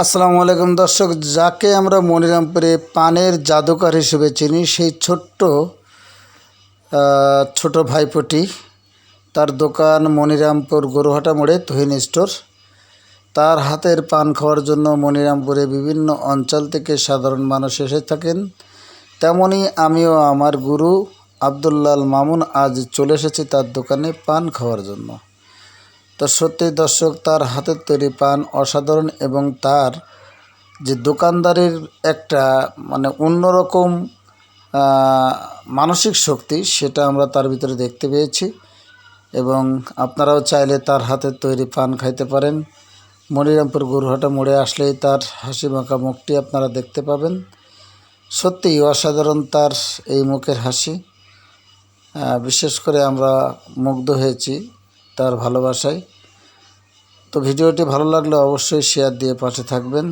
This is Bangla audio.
আসসালামু আলাইকুম দর্শক, যাকে আমরা মনিরামপুরে পানের জাদুকর হিসেবে চিনি, সেই ছোট ভাইপোটি। তার দোকান মনিরামপুর গরুহাটা মোড়ে তুহিন স্টোর। তার হাতের পান খাওয়ার জন্য মনিরামপুরে বিভিন্ন অঞ্চল থেকে সাধারণ মানুষ এসে থাকেন। তেমনি আমিও আমার গুরু আব্দুল্লাল মামুন আজ চলে এসেছি তার দোকানে পান খাওয়ার জন্য। তো সত্যি দর্শক, তার হাতের তৈরি পান অসাধারণ এবং তার যে দোকানদারের একটা অন্যরকম মানসিক শক্তি, সেটা আমরা তার ভিতরে দেখতে পেয়েছি। এবং আপনারাও চাইলে তার হাতের তৈরি পান খাইতে পারেন। মনিরামপুর গরুহাটা মোড়ে আসলেই তার হাসি মাখা মুখটি আপনারা দেখতে পাবেন। সত্যিই অসাধারণ তার এই মুখের হাসি। বিশেষ করে আমরা মুগ্ধ হয়েছি তার ভালোবাসায়। তো ভিডিওটি ভালো লাগলে অবশ্যই শেয়ার দিয়ে পাশে থাকবেন।